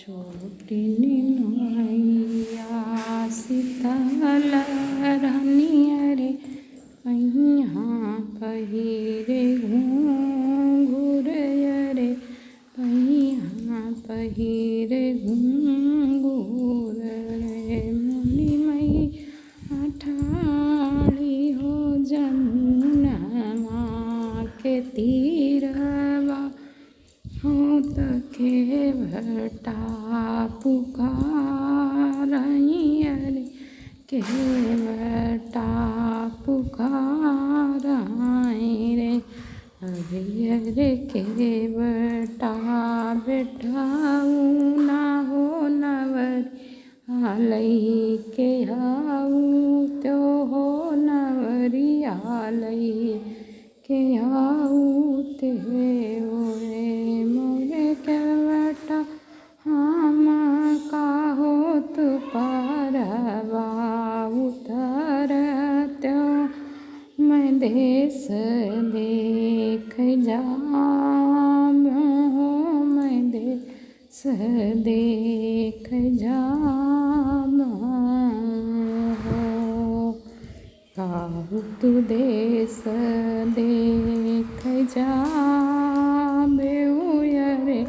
छोटी मैया शीतल रानी रे पैया पहिरे घूंघूर रे पैया पहिरे घूंघूर रे मुनि मैया ठाड़ी हो जमुना के तीरवा हो तके भटा पुकारई रे के भटा पुकारई रे अरे के बटा बेटाऊ ना हो नवरी आलई के आऊ तो हो नवरी आलई के आऊ ते ओरे मोरे के बेटा हम का हो तु परवा उतर त्यो मैं देश देख जाम हो मैं देश देख जाम हो काहू तू देश देख जाबे रे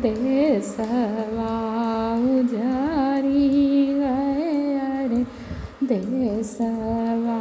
देशवा उजारी गए रे देशवा